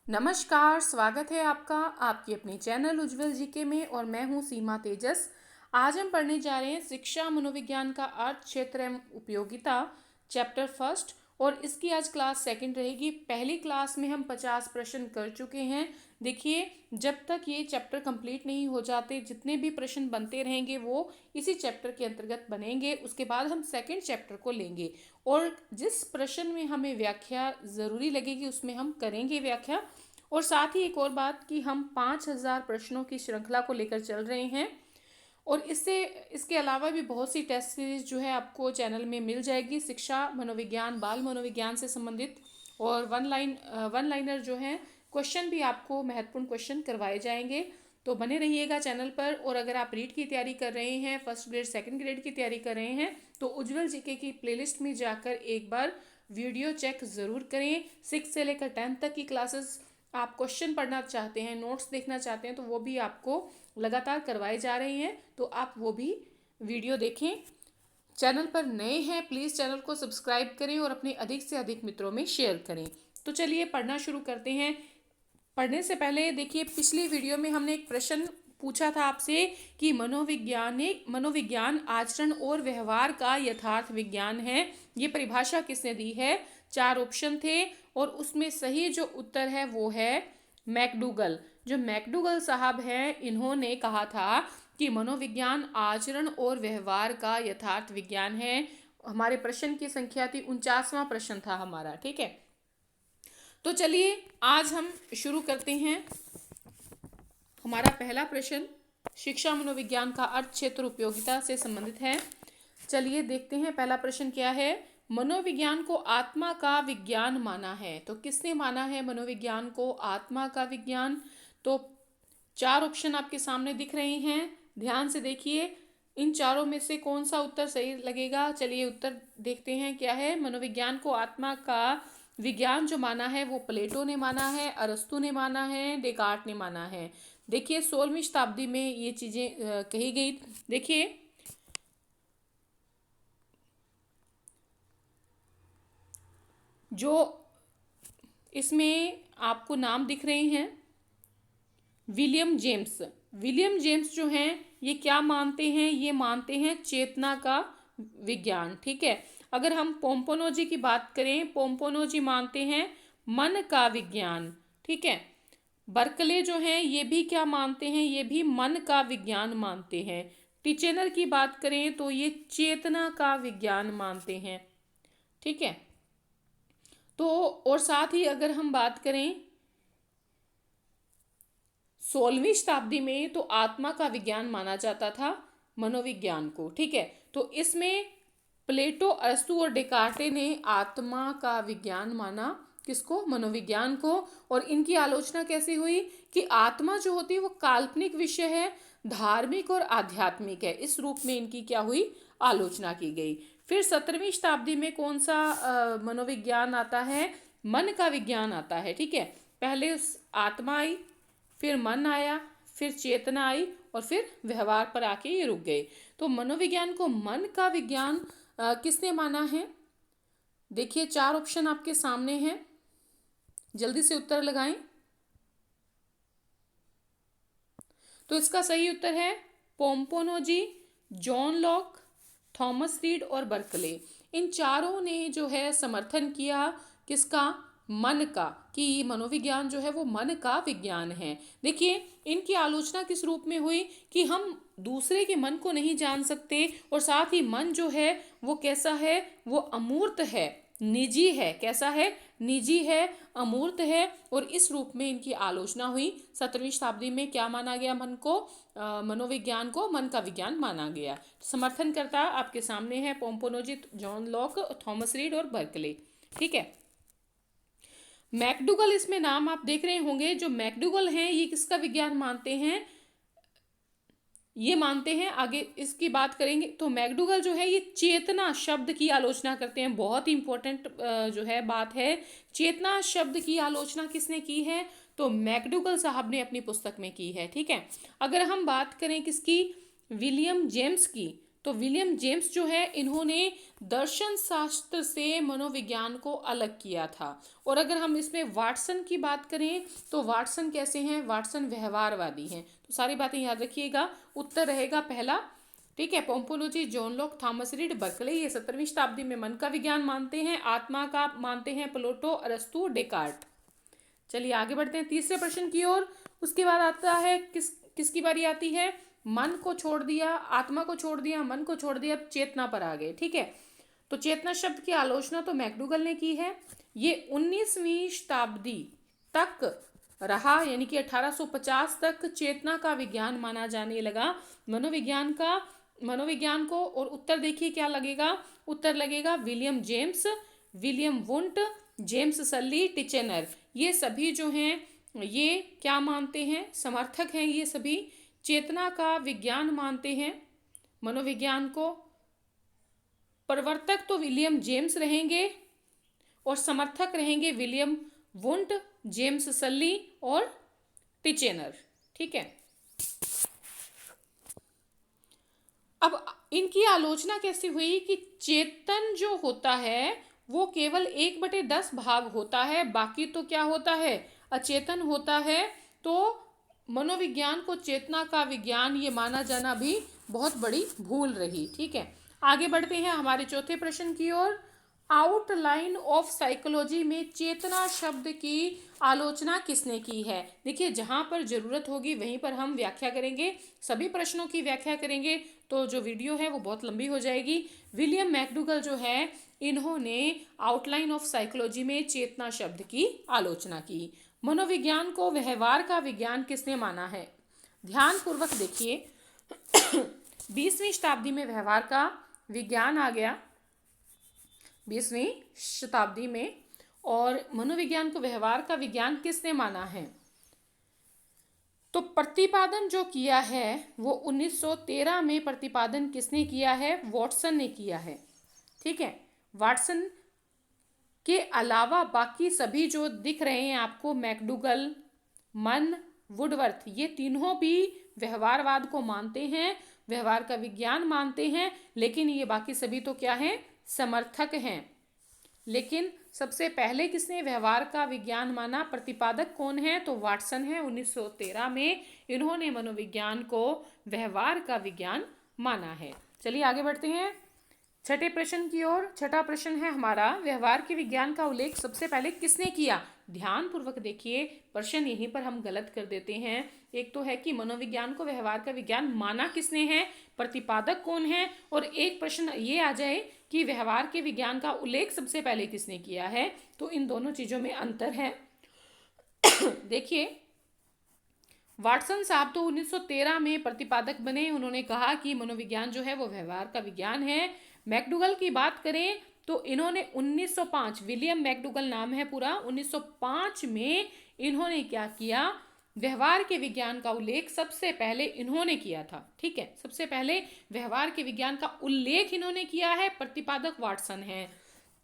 नमस्कार, स्वागत है आपका आपकी अपनी चैनल उज्जवल जीके में और मैं हूं सीमा तेजस। आज हम पढ़ने जा रहे हैं शिक्षा मनोविज्ञान का अर्थ क्षेत्र एवं उपयोगिता, चैप्टर फर्स्ट। और इसकी आज क्लास सेकंड रहेगी। पहली क्लास में हम 50 प्रश्न कर चुके हैं। देखिए, जब तक ये चैप्टर कंप्लीट नहीं हो जाते, जितने भी प्रश्न बनते रहेंगे वो इसी चैप्टर के अंतर्गत बनेंगे। उसके बाद हम सेकंड चैप्टर को लेंगे और जिस प्रश्न में हमें व्याख्या ज़रूरी लगेगी उसमें हम करेंगे व्याख्या। और साथ ही एक और बात कि हम 5000 प्रश्नों की श्रृंखला को लेकर चल रहे हैं और इसके अलावा भी बहुत सी टेस्ट सीरीज जो है आपको चैनल में मिल जाएगी, शिक्षा मनोविज्ञान, बाल मनोविज्ञान से संबंधित। और वन लाइनर जो है क्वेश्चन भी आपको महत्वपूर्ण क्वेश्चन करवाए जाएंगे। तो बने रहिएगा चैनल पर। और अगर आप रीड की तैयारी कर रहे हैं, फर्स्ट ग्रेड सेकंड ग्रेड की तैयारी कर रहे हैं, तो उज्जवल जीके की प्लेलिस्ट में जाकर एक बार वीडियो चेक ज़रूर करें। 6 से लेकर 10 तक की क्लासेस आप क्वेश्चन पढ़ना चाहते हैं, नोट्स देखना चाहते हैं, तो वो भी आपको लगातार करवाए जा रहे हैं, तो आप वो भी वीडियो देखें। चैनल पर नए हैं प्लीज़ चैनल को सब्सक्राइब करें और अपने अधिक से अधिक मित्रों में शेयर करें। तो चलिए पढ़ना शुरू करते हैं। पढ़ने से पहले देखिए, पिछली वीडियो में हमने एक प्रश्न पूछा था आपसे कि मनोविज्ञान आचरण और व्यवहार का यथार्थ विज्ञान है। ये परिभाषा किसने दी है? 4 ऑप्शन थे और उसमें सही जो उत्तर है वो है मैकडूगल। जो मैकडूगल साहब हैं, इन्होंने कहा था कि मनोविज्ञान आचरण और व्यवहार का यथार्थ विज्ञान है। हमारे प्रश्न की संख्या थी 49वां प्रश्न था हमारा, ठीक है। तो चलिए आज हम शुरू करते हैं। हमारा पहला प्रश्न शिक्षा मनोविज्ञान का अर्थ क्षेत्र उपयोगिता से संबंधित है। चलिए देखते हैं पहला प्रश्न क्या है। मनोविज्ञान को आत्मा का विज्ञान माना है। तो किसने माना है मनोविज्ञान को आत्मा का विज्ञान? तो 4 ऑप्शन आपके सामने दिख रहे हैं, ध्यान से देखिए। इन चारों में से कौन सा उत्तर सही लगेगा? चलिए उत्तर देखते हैं क्या है। मनोविज्ञान को आत्मा का विज्ञान जो माना है वो प्लेटो ने माना है, अरस्तु ने माना है, डेकार्ट ने माना है। देखिए 16वीं शताब्दी में ये चीजें कही गई। देखिए जो इसमें आपको नाम दिख रहे हैं, विलियम जेम्स जो हैं ये क्या मानते हैं? ये मानते हैं चेतना का विज्ञान, ठीक है। अगर हम पोम्पोनोजी की बात करें, पोम्पोनोजी मानते हैं मन का विज्ञान, ठीक है। बर्कले जो हैं ये भी क्या मानते हैं? ये भी मन का विज्ञान मानते हैं। टिचेनर की बात करें तो ये चेतना का विज्ञान मानते हैं, ठीक है। तो और साथ ही अगर हम बात करें 16वीं शताब्दी में, तो आत्मा का विज्ञान माना जाता था मनोविज्ञान को, ठीक है। तो इसमें प्लेटो, अरस्तु और डेकार्टे ने आत्मा का विज्ञान माना, किसको? मनोविज्ञान को। और इनकी आलोचना कैसे हुई कि आत्मा जो होती है वो काल्पनिक विषय है, धार्मिक और आध्यात्मिक है। इस रूप में इनकी क्या हुई? आलोचना की गई। फिर 17वीं शताब्दी में कौन सा मनोविज्ञान आता है? मन का विज्ञान आता है, ठीक है। पहले आत्मा आई, फिर मन आया, फिर चेतना आई और फिर व्यवहार पर आके ये रुक गए। तो मनोविज्ञान को मन का विज्ञान किसने माना है? देखिए 4 ऑप्शन आपके सामने हैं, जल्दी से उत्तर लगाएं। तो इसका सही उत्तर है पोम्पोनोजी, जॉन लॉक, थॉमस रीड और बर्कले। इन चारों ने जो है समर्थन किया किसका? मन का, कि मनोविज्ञान जो है वो मन का विज्ञान है। देखिए इनकी आलोचना किस रूप में हुई कि हम दूसरे के मन को नहीं जान सकते और साथ ही मन जो है वो कैसा है? वो अमूर्त है, निजी है। कैसा है? निजी है, अमूर्त है। और इस रूप में इनकी आलोचना हुई। 17वीं शताब्दी में क्या माना गया? मन को, मनोविज्ञान को मन का विज्ञान माना गया। समर्थनकर्ता आपके सामने है पोम्पोनोजी, जॉन लॉक, थॉमस रीड और बर्कले, ठीक है। मैकडूगल इसमें नाम आप देख रहे होंगे। जो मैकडूगल हैं ये किसका विज्ञान मानते हैं? ये मानते हैं, आगे इसकी बात करेंगे, तो मैकडूगल जो है ये चेतना शब्द की आलोचना करते हैं। बहुत ही इंपॉर्टेंट जो है बात है, चेतना शब्द की आलोचना किसने की है? तो मैकडूगल साहब ने अपनी पुस्तक में की है, ठीक है। अगर हम बात करें किसकी? विलियम जेम्स की, तो विलियम जेम्स जो है इन्होंने दर्शन शास्त्र से मनोविज्ञान को अलग किया था। और अगर हम इसमें वाटसन की बात करें तो वाटसन कैसे हैं, वाटसन व्यवहारवादी हैं। तो सारी बातें याद रखिएगा। उत्तर रहेगा पहला, ठीक है। पोम्पोलोजी, John Locke, Thomas Reid, Berkeley, ये 17वीं शताब्दी में मन का विज्ञान मानते हैं। आत्मा का मानते हैं प्लेटो, अरस्तु, डेकार्ट। चलिए आगे बढ़ते हैं तीसरे प्रश्न की ओर। उसके बाद आता है किसकी बारी आती है, मन को छोड़ दिया, आत्मा को छोड़ दिया, मन को छोड़ दिया, अब चेतना पर आ गए, ठीक है। तो चेतना शब्द की आलोचना तो मैकडूगल ने की है। ये 19वीं शताब्दी तक रहा, यानी कि 1850 तक चेतना का विज्ञान माना जाने लगा मनोविज्ञान को। और उत्तर देखिए क्या लगेगा, उत्तर लगेगा William James, William Wundt, James Sully, Titchener. ये सभी जो हैं ये क्या मानते हैं, समर्थक हैं, ये सभी चेतना का विज्ञान मानते हैं मनोविज्ञान को। प्रवर्तक तो विलियम जेम्स रहेंगे और समर्थक रहेंगे विलियम वुंट, जेम्स सल्ली और टिचेनर, ठीक है। अब इनकी आलोचना कैसी हुई कि चेतन जो होता है वो केवल 1/10 भाग होता है, बाकी तो क्या होता है, अचेतन होता है। तो मनोविज्ञान को चेतना का विज्ञान ये माना जाना भी बहुत बड़ी भूल रही, ठीक है। आगे बढ़ते हैं हमारे चौथे प्रश्न की ओर। आउटलाइन ऑफ साइकोलॉजी में चेतना शब्द की आलोचना किसने की है। देखिए जहां पर जरूरत होगी वहीं पर हम व्याख्या करेंगे, सभी प्रश्नों की व्याख्या करेंगे तो जो वीडियो है वो बहुत लंबी हो जाएगी। विलियम मैकडूगल जो है इन्होंने आउटलाइन ऑफ साइकोलॉजी में चेतना शब्द की आलोचना की। मनोविज्ञान को व्यवहार का विज्ञान किसने माना है, ध्यान पूर्वक देखिए। 20वीं शताब्दी में व्यवहार का विज्ञान आ गया, 20वीं शताब्दी में, और मनोविज्ञान को व्यवहार का विज्ञान किसने माना है। तो प्रतिपादन जो किया है वो 1913 में प्रतिपादन किसने किया है, वाटसन ने किया है, ठीक है। वाटसन के अलावा बाकी सभी जो दिख रहे हैं आपको, मैकडूगल, मन, वुडवर्थ, ये तीनों भी व्यवहारवाद को मानते हैं, व्यवहार का विज्ञान मानते हैं, लेकिन ये बाकी सभी तो क्या हैं, समर्थक हैं। लेकिन सबसे पहले किसने व्यवहार का विज्ञान माना, प्रतिपादक कौन है, तो वाटसन है। 1913 में इन्होंने मनोविज्ञान को व्यवहार का विज्ञान माना है। चलिए आगे बढ़ते हैं छठे प्रश्न की ओर। छठा प्रश्न है हमारा, व्यवहार के विज्ञान का उल्लेख सबसे पहले किसने किया। ध्यान पूर्वक देखिए, प्रश्न यहीं पर हम गलत कर देते हैं। एक तो है कि मनोविज्ञान को व्यवहार का विज्ञान माना किसने है, प्रतिपादक कौन है, और एक प्रश्न ये आ जाए कि व्यवहार के विज्ञान का उल्लेख सबसे पहले किसने किया है। तो इन दोनों चीजों में अंतर है। देखिए वाटसन साहब तो 1913 में प्रतिपादक बने, उन्होंने कहा कि मनोविज्ञान जो है वो व्यवहार का विज्ञान है। मैकडूगल की बात करें तो इन्होंने 1905, विलियम मैकडूगल नाम है पूरा, 1905 में इन्होंने क्या किया, व्यवहार के विज्ञान का उल्लेख सबसे पहले इन्होंने किया था, ठीक है। सबसे पहले व्यवहार के विज्ञान का उल्लेख इन्होंने किया है, प्रतिपादक वाटसन है।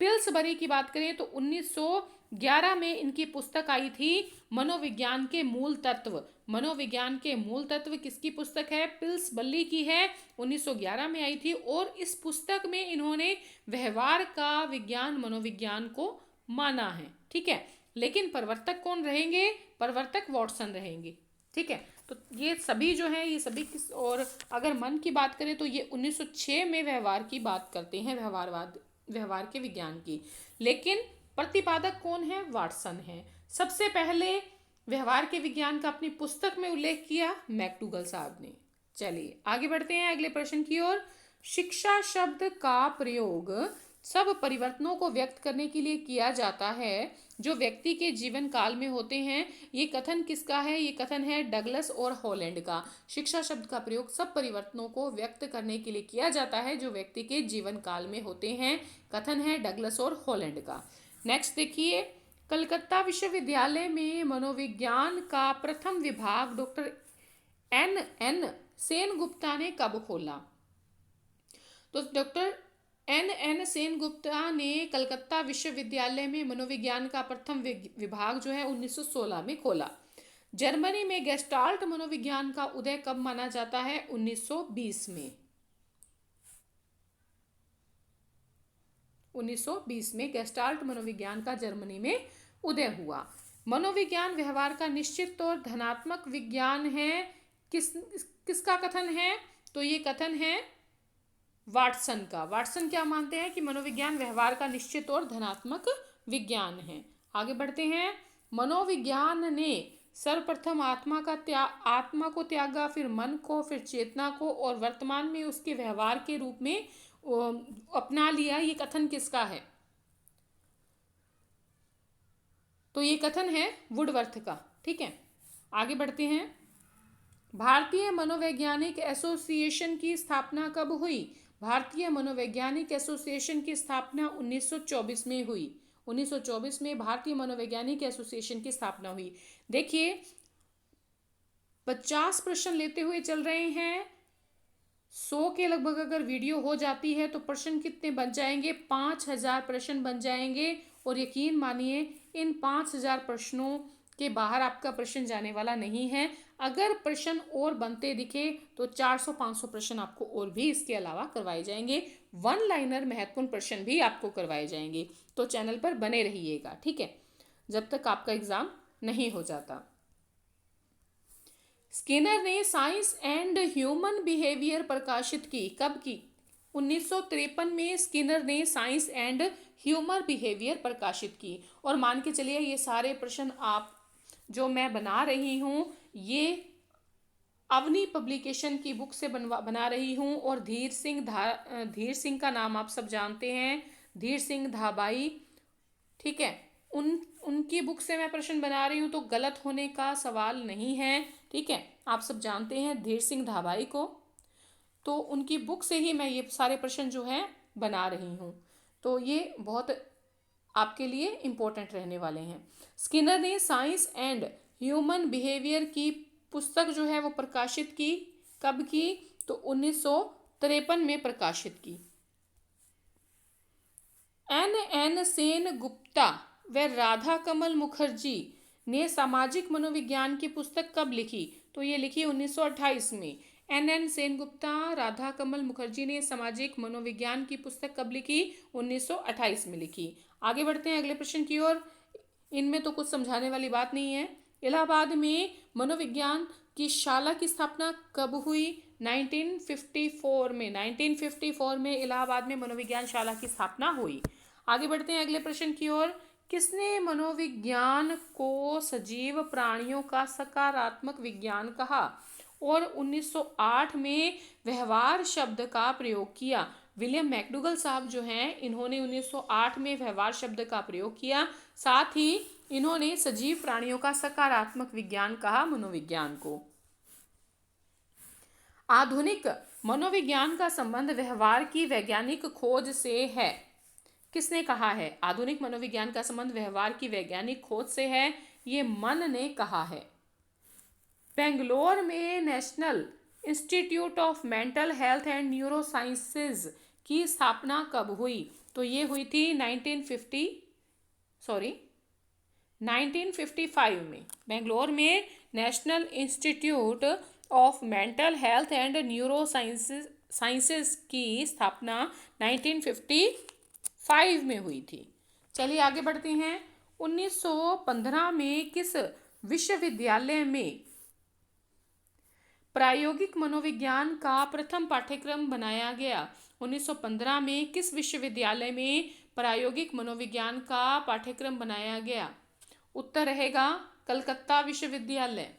पिल्सबरी की बात करें तो 1911 में इनकी पुस्तक आई थी, मनोविज्ञान के मूल तत्व। मनोविज्ञान के मूल तत्व किसकी पुस्तक है, पिल्सबरी की है, 1911 में आई थी। और इस पुस्तक में इन्होंने व्यवहार का विज्ञान मनोविज्ञान को माना है, ठीक है। लेकिन प्रवर्तक कौन रहेंगे, प्रवर्तक वाटसन रहेंगे, ठीक है। तो ये सभी जो है ये सभी किस, और अगर मन की बात करें तो ये 1906 में व्यवहार की बात करते हैं, व्यवहार के विज्ञान की। लेकिन प्रतिपादक कौन है, वाटसन है। सबसे पहले व्यवहार के विज्ञान का अपनी पुस्तक में उल्लेख किया मैकडूगल साहब ने। चलिए आगे बढ़ते हैं अगले प्रश्न की ओर। शिक्षा शब्द का प्रयोग सब परिवर्तनों को व्यक्त करने के लिए किया जाता है जो व्यक्ति के जीवन काल में होते हैं। ये कथन किसका है, ये कथन है डगलस और हॉलैंड का। शिक्षा शब्द का प्रयोग सब परिवर्तनों को व्यक्त करने के लिए किया जाता है जो व्यक्ति के जीवन काल में होते हैं, कथन है डगलस और हॉलैंड का। नेक्स्ट देखिए, कलकत्ता विश्वविद्यालय में मनोविज्ञान का प्रथम विभाग डॉक्टर एन सेनगुप्ता ने कब खोला। तो डॉक्टर एन सेनगुप्ता ने कलकत्ता विश्वविद्यालय में मनोविज्ञान का प्रथम विभाग जो है 1916 में खोला। जर्मनी में गेस्टाल्ट मनोविज्ञान का उदय कब माना जाता है, 1920 में। 1920 में गेस्टाल्ट मनोविज्ञान का जर्मनी में उदय हुआ। मनोविज्ञान व्यवहार का निश्चित और धनात्मक विज्ञान है, किसका कथन है? तो ये कथन है वाटसन का। वाटसन क्या मानते हैं कि मनोविज्ञान व्यवहार का निश्चित और धनात्मक विज्ञान है। आगे बढ़ते हैं। मनोविज्ञान ने सर्वप्रथम आत्मा को त्यागा, फिर मन को, फिर चेतना को, और वर्तमान में उसके व्यवहार के रूप में अपना लिया। ये कथन किसका है? तो ये कथन है वुडवर्थ का। ठीक है, आगे बढ़ते हैं। भारतीय मनोवैज्ञानिक एसोसिएशन की स्थापना कब हुई? भारतीय मनोवैज्ञानिक एसोसिएशन की स्थापना 1924 में हुई। 1924 में भारतीय मनोवैज्ञानिक एसोसिएशन की स्थापना हुई। देखिए 50 प्रश्न लेते हुए चल रहे हैं। 100 के लगभग अगर वीडियो हो जाती है तो प्रश्न कितने बन जाएंगे? 5000 प्रश्न बन जाएंगे। और यकीन मानिए इन 5000 प्रश्नों के बाहर आपका प्रश्न जाने वाला नहीं है। अगर प्रश्न और बनते दिखे तो 400-500 प्रश्न आपको और भी इसके अलावा करवाए जाएंगे। वन लाइनर महत्वपूर्ण प्रश्न भी आपको करवाए जाएंगे। तो चैनल पर बने रहिएगा, ठीक है, जब तक आपका एग्जाम नहीं हो जाता। स्किनर ने साइंस एंड ह्यूमन बिहेवियर प्रकाशित की। कब की? 1953 में स्किनर ने साइंस एंड ह्यूमन बिहेवियर प्रकाशित की। और मान के चलिए ये सारे प्रश्न आप जो मैं बना रही हूँ ये अवनी पब्लिकेशन की बुक से बना रही हूँ। और धीर सिंह का नाम आप सब जानते हैं, धीर सिंह धाबाई, ठीक है, उनकी बुक से मैं प्रश्न बना रही हूँ, तो गलत होने का सवाल नहीं है। ठीक है, आप सब जानते हैं धीर सिंह धाबाई को, तो उनकी बुक से ही मैं ये सारे प्रश्न जो हैं बना रही हूँ। तो ये बहुत आपके लिए इम्पोर्टेंट रहने वाले हैं। स्किनर ने साइंस एंड ह्यूमन बिहेवियर की पुस्तक जो है वो प्रकाशित की। कब की? तो 1953 में प्रकाशित की। एन सेन गुप्ता व राधा कमल मुखर्जी ने सामाजिक मनोविज्ञान की पुस्तक कब लिखी? तो ये लिखी 1928 में। एन सेन गुप्ता, राधा कमल मुखर्जी ने सामाजिक मनोविज्ञान की पुस्तक कब लिखी? 1928 में लिखी। आगे बढ़ते हैं अगले प्रश्न की ओर। इनमें तो कुछ समझाने वाली बात नहीं है। इलाहाबाद में मनोविज्ञान की शाला की स्थापना कब हुई? 1954 में। 1954 में इलाहाबाद में मनोविज्ञान शाला की स्थापना हुई। आगे बढ़ते हैं अगले प्रश्न की ओर। किसने मनोविज्ञान को सजीव प्राणियों का सकारात्मक विज्ञान कहा और 1908 में व्यवहार शब्द का प्रयोग किया? विलियम मैकडूगल साहब जो हैं इन्होंने 1908 में व्यवहार शब्द का प्रयोग किया। साथ ही इन्होंने सजीव प्राणियों का सकारात्मक विज्ञान कहा मनोविज्ञान को। आधुनिक मनोविज्ञान का संबंध व्यवहार की वैज्ञानिक खोज से है। किसने कहा है? आधुनिक मनोविज्ञान का संबंध व्यवहार की वैज्ञानिक खोज से है, ये मन ने कहा है। बेंगलोर में national institute of mental health and neuro sciences की स्थापना कब हुई? तो ये हुई थी 1955 में। बेंगलोर में national institute of mental health and neuro sciences की स्थापना 1955 में हुई थी। चलिए आगे बढ़ते हैं। 1915 में किस विश्वविद्यालय में प्रायोगिक मनोविज्ञान का प्रथम पाठ्यक्रम बनाया गया? 1915 में किस विश्वविद्यालय में प्रायोगिक मनोविज्ञान का पाठ्यक्रम बनाया गया? उत्तर रहेगा कलकत्ता विश्वविद्यालय।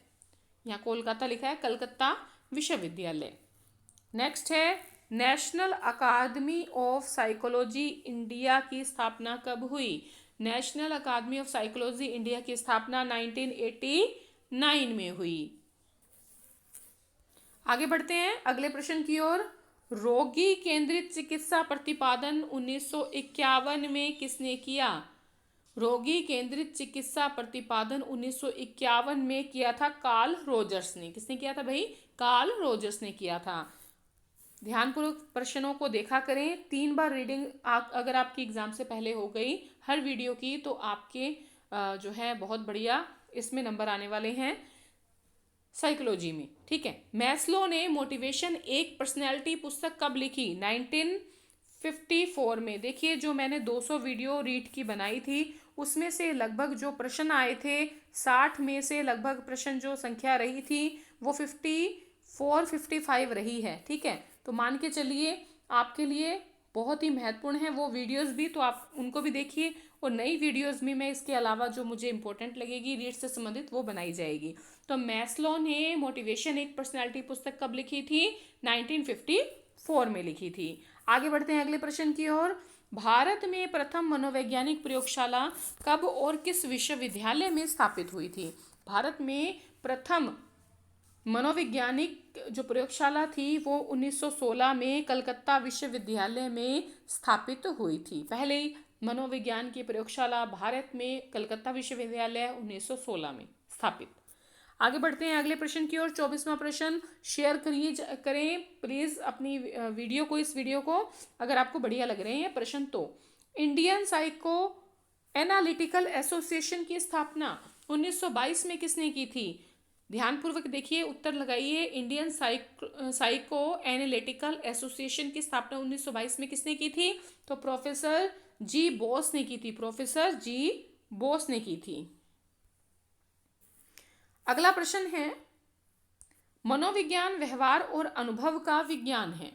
यहाँ कोलकाता लिखा है, कलकत्ता विश्वविद्यालय। नेक्स्ट है national academy of psychology India की स्थापना कब हुई? National academy of psychology India की स्थापना 1989 में हुई। आगे बढ़ते हैं अगले प्रश्न की ओर। रोगी केंद्रित चिकित्सा प्रतिपादन 1951 में किसने किया? रोगी केंद्रित चिकित्सा प्रतिपादन 1951 में किया था कार्ल रोजर्स ने। किसने किया था भाई? कार्ल रोजर्स ने किया था। ध्यानपूर्वक प्रश्नों को देखा करें। 3 बार रीडिंग अगर आपकी एग्जाम से पहले हो गई हर वीडियो की तो आपके जो है बहुत बढ़िया इसमें नंबर आने वाले हैं साइकोलॉजी में। ठीक है, मैस्लो ने मोटिवेशन एक पर्सनैलिटी पुस्तक कब लिखी? 1954 में। देखिए जो मैंने 200 वीडियो रीड की बनाई थी उसमें से लगभग जो प्रश्न आए थे 60 में से लगभग प्रश्न जो संख्या रही थी वो 54-55 रही है। ठीक है, तो मान के चलिए आपके लिए बहुत ही महत्वपूर्ण है वो वीडियोस भी, तो आप उनको भी देखिए और नई वीडियोस में मैं इसके अलावा जो मुझे इंपॉर्टेंट लगेगी रीड से संबंधित वो बनाई जाएगी। तो मैस्लो ने मोटिवेशन एक पर्सनालिटी पुस्तक कब लिखी थी? 1954 में लिखी थी। आगे बढ़ते हैं अगले प्रश्न की ओर। भारत में प्रथम मनोवैज्ञानिक प्रयोगशाला कब और किस विश्वविद्यालय में स्थापित हुई थी? भारत में प्रथम मनोवैज्ञानिक जो प्रयोगशाला थी वो 1916 में कलकत्ता विश्वविद्यालय में स्थापित हुई थी। पहले मनोविज्ञान की प्रयोगशाला भारत में कलकत्ता विश्वविद्यालय 1916 में स्थापित। आगे बढ़ते हैं अगले प्रश्न की ओर। 24वां प्रश्न शेयर करें प्लीज अपनी वीडियो को, इस वीडियो को अगर आपको बढ़िया लग रहे हैं प्रश्न तो। इंडियन साइको एनालिटिकल एसोसिएशन की स्थापना 1922 में किसने की थी? ध्यानपूर्वक देखिए, उत्तर लगाइए। इंडियन साइको एनालिटिकल एसोसिएशन की स्थापना 1922 में किसने की थी? तो प्रोफेसर जी बोस ने की थी। प्रोफेसर जी बोस ने की थी। अगला प्रश्न है, मनोविज्ञान व्यवहार और अनुभव का विज्ञान है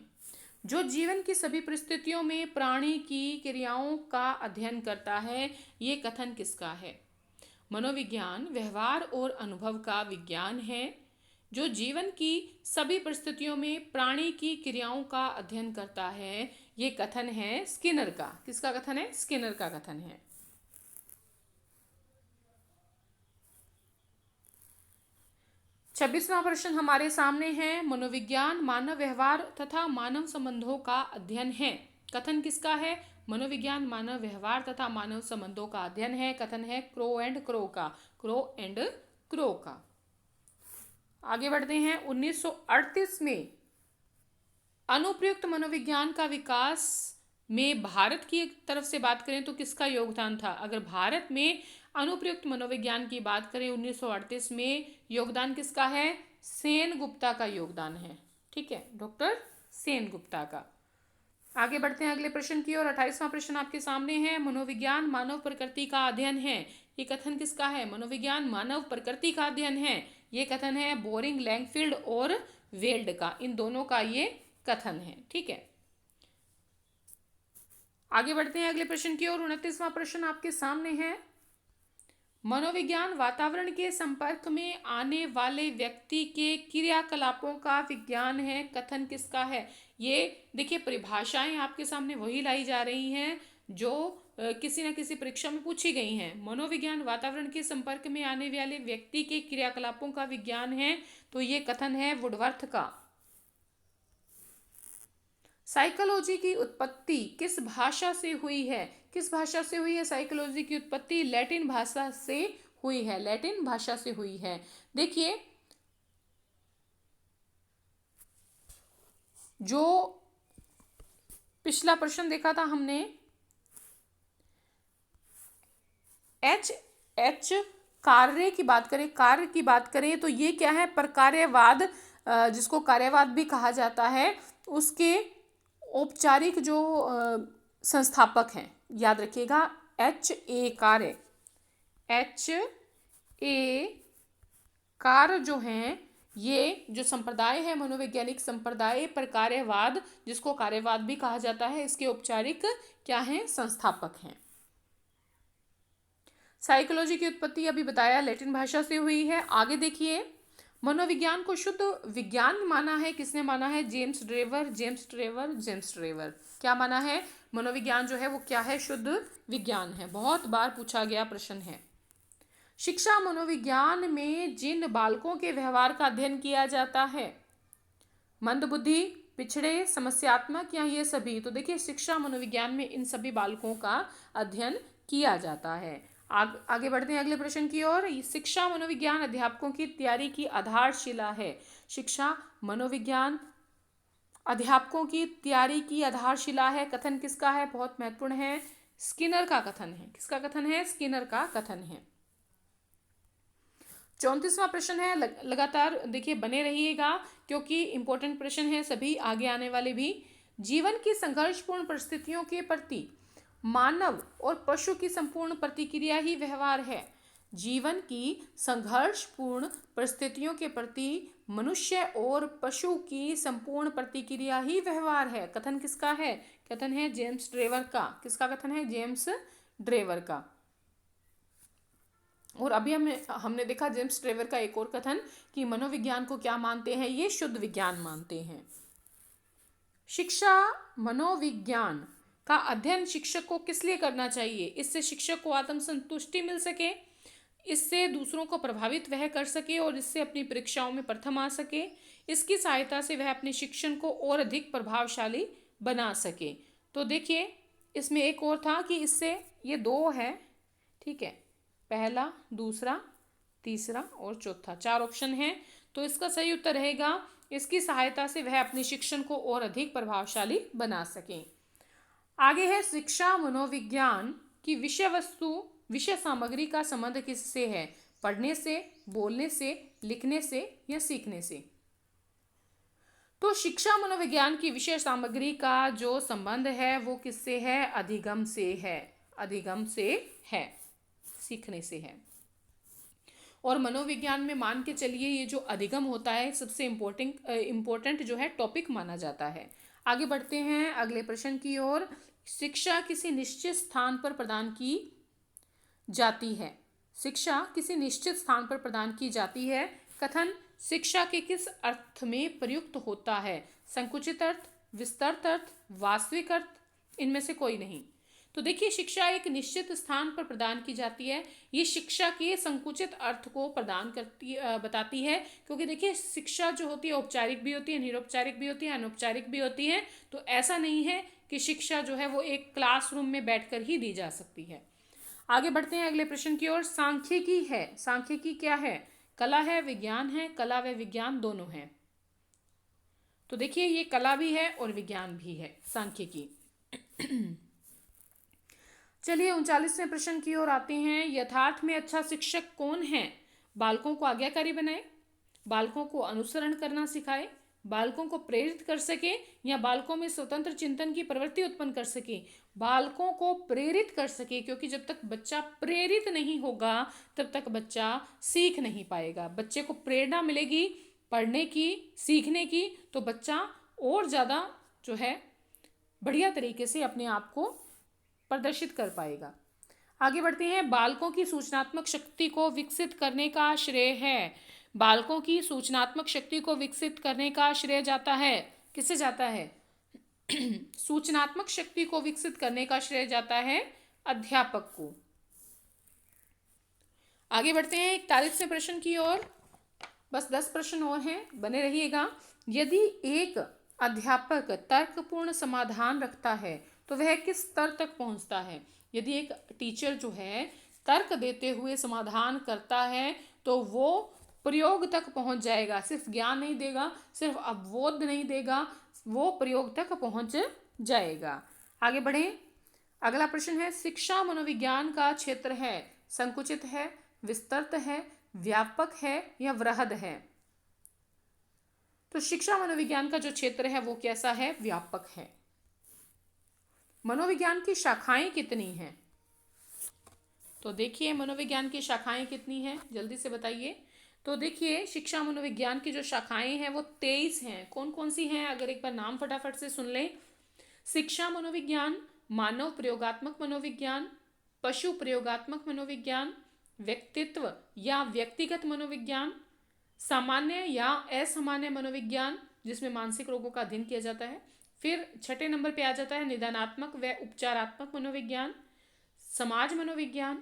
जो जीवन की सभी परिस्थितियों में प्राणी की क्रियाओं का अध्ययन करता है। ये कथन किसका है? मनोविज्ञान व्यवहार और अनुभव का विज्ञान है जो जीवन की सभी परिस्थितियों में प्राणी की क्रियाओं का अध्ययन करता है। ये कथन है स्किनर का। किसका कथन है? स्किनर का कथन है। 26वां प्रश्न हमारे सामने है, मनोविज्ञान मानव व्यवहार तथा मानव संबंधों का अध्ययन है। कथन किसका है? मनोविज्ञान मानव व्यवहार तथा मानव संबंधों का अध्ययन है। कथन है क्रो एंड क्रो का। क्रो एंड क्रो का। आगे बढ़ते हैं। 1938 में अनुप्रयुक्त मनोविज्ञान का विकास में भारत की तरफ से बात करें तो किसका योगदान था? अगर भारत में अनुप्रयुक्त मनोविज्ञान की बात करें 1938 में, योगदान किसका है? सेन गुप्ता का योगदान है। ठीक है, डॉक्टर सेन गुप्ता का। आगे बढ़ते हैं अगले प्रश्न की ओर। 28वां प्रश्न आपके सामने है, मनोविज्ञान मानव प्रकृति का अध्ययन है। ये कथन किसका है? मनोविज्ञान मानव प्रकृति का अध्ययन है। ये कथन है बोरिंग, लैंगफील्ड और वेल्ड का। इन दोनों का ये कथन है। ठीक है, आगे बढ़ते हैं अगले प्रश्न की ओर। 29वां प्रश्न आपके सामने है, मनोविज्ञान वातावरण के संपर्क में आने वाले व्यक्ति के क्रियाकलापों का विज्ञान है। कथन किसका है? ये देखिए परिभाषाएं आपके सामने वही लाई जा रही हैं जो किसी न किसी परीक्षा में पूछी गई हैं। मनोविज्ञान वातावरण के संपर्क में आने वाले व्यक्ति के क्रियाकलापों का विज्ञान है, तो ये कथन है वुडवर्थ का। साइकोलॉजी की उत्पत्ति किस भाषा से हुई है? किस भाषा से हुई है साइकोलॉजी की उत्पत्ति? लैटिन भाषा से हुई है। लैटिन भाषा से हुई है। देखिए जो पिछला प्रश्न देखा था हमने, एच कार्य की बात करें, कार्य की बात करें तो ये क्या है? प्रकार्यवाद, जिसको कार्यवाद भी कहा जाता है, उसके औपचारिक जो संस्थापक हैं, याद रखिएगा HA कार्य, HA कार्य जो हैं, ये जो संप्रदाय है मनोवैज्ञानिक संप्रदाय प्रकार्यवाद, जिसको कार्यवाद भी कहा जाता है, इसके औपचारिक क्या हैं? संस्थापक हैं। साइकोलॉजी की उत्पत्ति अभी बताया लैटिन भाषा से हुई है। आगे देखिए, मनोविज्ञान को शुद्ध विज्ञान माना है। किसने माना है? James Trevor. क्या माना है? मनोविज्ञान जो है वो क्या है? शुद्ध विज्ञान है। बहुत बार पूछा गया प्रश्न है। शिक्षा मनोविज्ञान में जिन बालकों के व्यवहार का अध्ययन किया जाता है, मंदबुद्धि, पिछड़े, समस्यात्मक या ये सभी, तो देखिए शिक्षा मनोविज्ञान में इन सभी बालकों का अध्ययन किया जाता है। आगे बढ़ते हैं अगले प्रश्न की ओर। शिक्षा मनोविज्ञान अध्यापकों की तैयारी की आधारशिला है। शिक्षा मनोविज्ञान अध्यापकों की तैयारी की आधारशिला है। कथन किसका है? बहुत महत्वपूर्ण है, स्किनर का कथन है। किसका कथन है? स्किनर का कथन है। 34वां प्रश्न है, लगातार देखिए बने रहिएगा क्योंकि इंपॉर्टेंट प्रश्न है सभी आगे आने वाले भी। जीवन की संघर्षपूर्ण परिस्थितियों के प्रति मानव और पशु की संपूर्ण प्रतिक्रिया ही व्यवहार है। जीवन की संघर्षपूर्ण परिस्थितियों के प्रति मनुष्य और पशु की संपूर्ण प्रतिक्रिया ही व्यवहार है। कथन किसका है? कथन है जेम्स ड्रेवर का। किसका कथन है? जेम्स ड्रेवर का। और अभी हमने देखा जेम्स ड्रेवर का एक और कथन कि मनोविज्ञान को क्या मानते हैं? ये शुद्ध विज्ञान मानते हैं। शिक्षा मनोविज्ञान का अध्ययन शिक्षक को किस लिए करना चाहिए? इससे शिक्षक को आत्मसंतुष्टि मिल सके, इससे दूसरों को प्रभावित वह कर सके और इससे अपनी परीक्षाओं में प्रथम आ सके। इसकी सहायता से वह अपने शिक्षण को और अधिक प्रभावशाली बना सके। तो देखिए इसमें एक और था कि इससे, ये दो है, ठीक है, पहला, दूसरा, तीसरा और चौथा, 4 ऑप्शन हैं। तो इसका सही उत्तर रहेगा इसकी सहायता से वह अपने शिक्षण को और अधिक प्रभावशाली बना सकें। आगे है शिक्षा मनोविज्ञान की विषय वस्तु, विषय सामग्री का संबंध किससे है? पढ़ने से, बोलने से, लिखने से या सीखने से? तो शिक्षा मनोविज्ञान की विषय सामग्री का जो संबंध है वो किससे है? अधिगम से है। अधिगम से है, सीखने से है। और मनोविज्ञान में मान के चलिए ये जो अधिगम होता है सबसे इम्पोर्टेंट जो है टॉपिक माना जाता है। आगे बढ़ते हैं अगले प्रश्न की ओर। शिक्षा किसी निश्चित स्थान पर प्रदान की जाती है। शिक्षा किसी निश्चित स्थान पर प्रदान की जाती है। कथन शिक्षा के किस अर्थ में प्रयुक्त होता है? संकुचित अर्थ, विस्तृत अर्थ, वास्तविक अर्थ, इनमें से कोई नहीं। तो देखिए शिक्षा एक निश्चित स्थान पर प्रदान की जाती है। ये शिक्षा के संकुचित अर्थ को प्रदान बताती है, क्योंकि देखिए शिक्षा जो होती है औपचारिक भी होती है, निरौपचारिक भी होती है, अनौपचारिक भी होती है। तो ऐसा नहीं है कि शिक्षा जो है वो एक क्लासरूम में बैठकर ही दी जा सकती है। आगे बढ़ते हैं अगले प्रश्न की ओर। सांख्यिकी है। सांख्यिकी क्या है? कला है, विज्ञान है? कला व विज्ञान दोनों है। तो देखिए ये कला भी है और विज्ञान भी है, सांख्यिकी। चलिए 39वें प्रश्न की ओर आते हैं। यथार्थ में अच्छा शिक्षक कौन है? बालकों को आज्ञाकारी बनाए, बालकों को अनुसरण करना सिखाए, बालकों को प्रेरित कर सके या बालकों में स्वतंत्र चिंतन की प्रवृत्ति उत्पन्न कर सके? बालकों को प्रेरित कर सके, क्योंकि जब तक बच्चा प्रेरित नहीं होगा तब तक बच्चा सीख नहीं पाएगा। बच्चे को प्रेरणा मिलेगी पढ़ने की, सीखने की, तो बच्चा और ज़्यादा जो है बढ़िया तरीके से अपने आप को प्रदर्शित कर पाएगा। आगे बढ़ते हैं। बालकों की सूचनात्मक शक्ति को विकसित करने का श्रेय है। बालकों की सूचनात्मक शक्ति को विकसित करने का श्रेय जाता है, किससे जाता है? सूचनात्मक शक्ति को विकसित करने का श्रेय जाता है अध्यापक को। आगे बढ़ते हैं 41वें प्रश्न की ओर। बस 10 प्रश्न और हैं, बने रहिएगा। यदि एक अध्यापक तर्कपूर्ण समाधान रखता है तो वह किस स्तर तक पहुंचता है? यदि एक टीचर जो है तर्क देते हुए समाधान करता है तो वो प्रयोग तक पहुंच जाएगा। सिर्फ ज्ञान नहीं देगा, सिर्फ अवबोध नहीं देगा, वो प्रयोग तक पहुंच जाएगा। आगे बढ़ें। अगला प्रश्न है शिक्षा मनोविज्ञान का क्षेत्र है, संकुचित है, विस्तृत है, व्यापक है या वृहद है? तो शिक्षा मनोविज्ञान का जो क्षेत्र है वो कैसा है? व्यापक है। मनोविज्ञान की शाखाएं कितनी हैं? तो देखिए मनोविज्ञान की शाखाएं कितनी हैं, जल्दी से बताइए। तो देखिए शिक्षा मनोविज्ञान की जो शाखाएं हैं वो 23 हैं। कौन कौन सी हैं? अगर एक बार नाम फटाफट से सुन लें। शिक्षा मनोविज्ञान, मानव प्रयोगात्मक मनोविज्ञान, पशु प्रयोगात्मक मनोविज्ञान, व्यक्तित्व या व्यक्तिगत मनोविज्ञान, सामान्य या असामान्य मनोविज्ञान जिसमें मानसिक रोगों का अध्ययन किया जाता है। फिर 6 नंबर पे आ जाता है निदानात्मक व उपचारात्मक मनोविज्ञान, समाज मनोविज्ञान,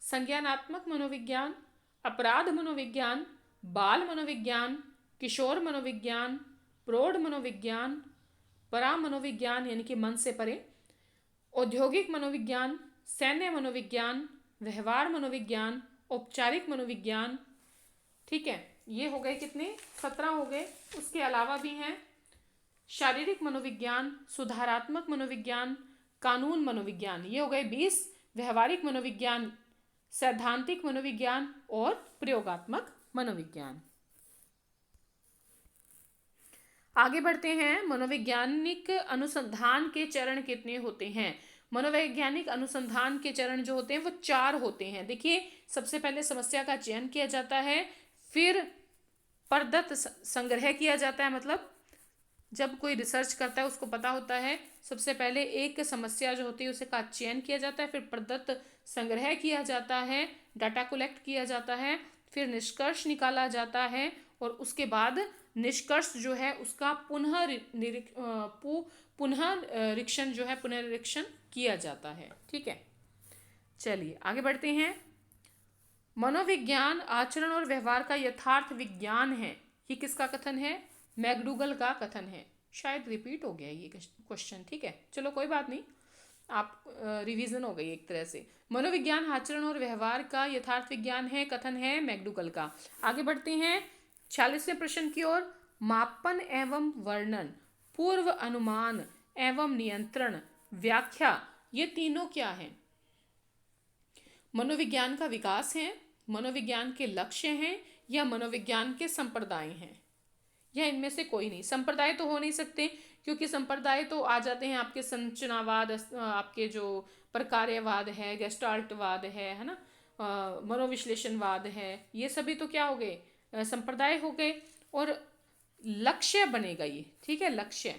संज्ञानात्मक मनोविज्ञान, अपराध मनोविज्ञान, बाल मनोविज्ञान, किशोर मनोविज्ञान, प्रौढ़ मनोविज्ञान, परा मनोविज्ञान यानी कि मन से परे, औद्योगिक मनोविज्ञान, सैन्य मनोविज्ञान, व्यवहार मनोविज्ञान, औपचारिक मनोविज्ञान। ठीक है, ये हो गए कितने? 17 हो गए। उसके अलावा भी हैं शारीरिक मनोविज्ञान, सुधारात्मक मनोविज्ञान, कानून मनोविज्ञान, ये हो गए 20। व्यवहारिक मनोविज्ञान, सैद्धांतिक मनोविज्ञान और प्रयोगात्मक मनोविज्ञान। आगे बढ़ते हैं। मनोवैज्ञानिक अनुसंधान के चरण कितने होते हैं? मनोवैज्ञानिक अनुसंधान के चरण जो होते हैं वो 4 होते हैं। देखिए, सबसे पहले समस्या का चयन किया जाता है, फिर प्रदत्त संग्रह किया जाता है, मतलब जब कोई रिसर्च करता है उसको पता होता है सबसे पहले एक समस्या जो होती है उसे का चयन किया जाता है, फिर प्रदत्त संग्रह किया जाता है, डाटा कलेक्ट किया जाता है, फिर निष्कर्ष निकाला जाता है और उसके बाद निष्कर्ष जो है उसका पुनरीक्षण जो है पुनरीक्षण किया जाता है। ठीक है, चलिए आगे बढ़ते हैं। मनोविज्ञान आचरण और व्यवहार का यथार्थ विज्ञान है, ये किसका कथन है? मैकडूगल का कथन है। शायद रिपीट हो गया ये क्वेश्चन, ठीक है, चलो कोई बात नहीं, आप रिवीजन हो गई एक तरह से। मनोविज्ञान आचरण और व्यवहार का यथार्थ विज्ञान है, कथन है मैकडूगल का। आगे बढ़ते हैं 46वें प्रश्न की ओर। मापन एवं वर्णन, पूर्व अनुमान एवं नियंत्रण, व्याख्या, ये तीनों क्या है? मनोविज्ञान का विकास है, मनोविज्ञान के लक्ष्य हैं, या मनोविज्ञान के संप्रदाय हैं, या इनमें से कोई नहीं। संप्रदाय तो हो नहीं सकते क्योंकि संप्रदाय तो आ जाते हैं आपके संरचनावाद, आपके जो प्रकार्यवाद है, गेस्टाल्टवाद है ना, मनोविश्लेषणवाद है, ये सभी तो क्या हो गए? संप्रदाय हो गए। और लक्ष्य बनेगा ये, ठीक है, लक्ष्य।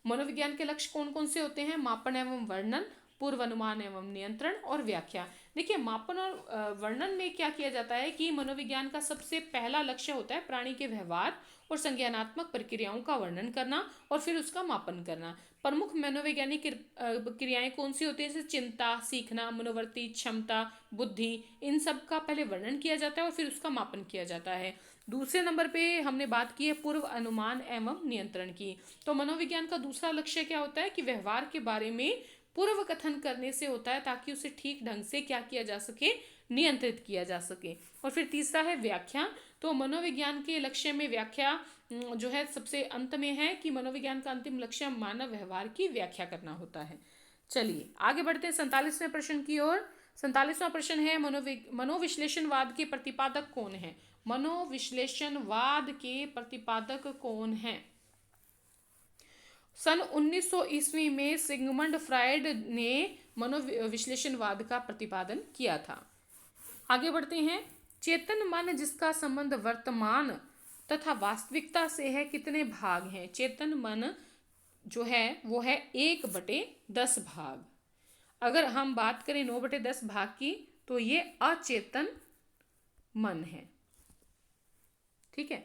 मनोविज्ञान के लक्ष्य कौन कौन से होते हैं? मापन एवं वर्णन, पूर्वानुमान एवं नियंत्रण और व्याख्या। देखिए, मापन और वर्णन में क्या किया जाता है कि मनोविज्ञान का सबसे पहला लक्ष्य होता है प्राणी के व्यवहार और संज्ञानात्मक प्रक्रियाओं का वर्णन करना और फिर उसका मापन करना। प्रमुख मनोवैज्ञानिक क्रियाएं कौन सी होती है? जैसे चिंता, सीखना, मनोवृत्ति, क्षमता, बुद्धि, इन सब का पहले वर्णन किया जाता है और फिर उसका मापन किया जाता है। दूसरे नंबर पे हमने बात की है पूर्व अनुमान एवं नियंत्रण की। तो मनोविज्ञान का दूसरा लक्ष्य क्या होता है कि व्यवहार के बारे में पूर्व कथन करने से होता है ताकि उसे ठीक ढंग से क्या किया जा सके? नियंत्रित किया जा सके। और फिर तीसरा है व्याख्या। तो मनोविज्ञान के लक्ष्य में व्याख्या जो है सबसे अंत में है कि मनोविज्ञान का अंतिम लक्ष्य मानव व्यवहार की व्याख्या करना होता है। चलिए आगे बढ़ते हैं 47वें प्रश्न की ओर। 47वां प्रश्न है मनोविश्लेषणवाद के प्रतिपादक कौन है? मनोविश्लेषणवाद के प्रतिपादक कौन है? सन 1900 ईस्वी में सिगमंड फ्रायड ने मनोविश्लेषणवाद का प्रतिपादन किया था। आगे बढ़ते हैं। चेतन मन जिसका संबंध वर्तमान तथा वास्तविकता से है, कितने भाग हैं? चेतन मन जो है वो है 1/10 भाग। अगर हम बात करें 9/10 भाग की तो ये अचेतन मन है। ठीक है।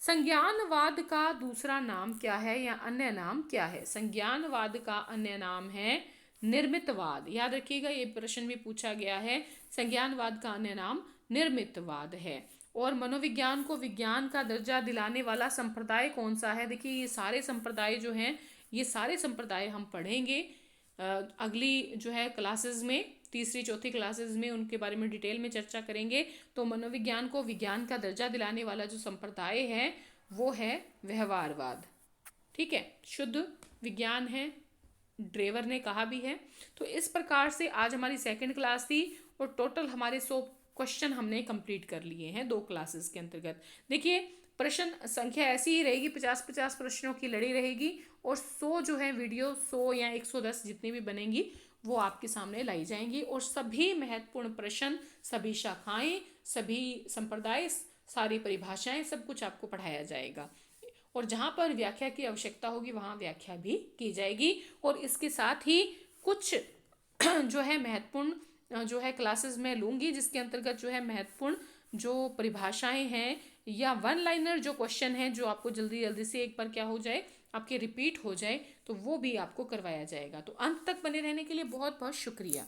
संज्ञानवाद का दूसरा नाम क्या है या अन्य नाम क्या है? संज्ञानवाद का अन्य नाम है निर्मितवाद। याद रखिएगा, ये प्रश्न भी पूछा गया है। संज्ञानवाद का अन्य नाम निर्मितवाद है। और मनोविज्ञान को विज्ञान का दर्जा दिलाने वाला संप्रदाय कौन सा है? देखिए, ये सारे संप्रदाय जो हैं, ये सारे संप्रदाय हम पढ़ेंगे अगली जो है क्लासेस में, तीसरी चौथी क्लासेस में उनके बारे में डिटेल में चर्चा करेंगे। तो मनोविज्ञान को विज्ञान का दर्जा दिलाने वाला जो संप्रदाय है वो है व्यवहारवाद। ठीक है, शुद्ध विज्ञान है, ड्रेवर ने कहा भी है। तो इस प्रकार से आज हमारी सेकंड क्लास थी और टोटल हमारे 100 क्वेश्चन हमने कंप्लीट कर लिए हैं 2 क्लासेस के अंतर्गत। देखिए, प्रश्न संख्या ऐसी ही रहेगी, 50-50 प्रश्नों की लड़ी रहेगी और 100 जो है वीडियो 100 या 110 जितनी भी बनेंगी वो आपके सामने लाई जाएंगी। और सभी महत्वपूर्ण प्रश्न, सभी शाखाएं, सभी संप्रदाय, सारी परिभाषाएं, सब कुछ आपको पढ़ाया जाएगा। और जहाँ पर व्याख्या की आवश्यकता होगी वहाँ व्याख्या भी की जाएगी। और इसके साथ ही कुछ जो है महत्वपूर्ण जो है क्लासेस में लूँगी जिसके अंतर्गत जो है महत्वपूर्ण जो परिभाषाएं हैं या वन लाइनर जो क्वेश्चन है जो आपको जल्दी जल्दी से एक बार क्या हो जाए, आपके रिपीट हो जाए, तो वो भी आपको करवाया जाएगा। तो अंत तक बने रहने के लिए बहुत बहुत शुक्रिया।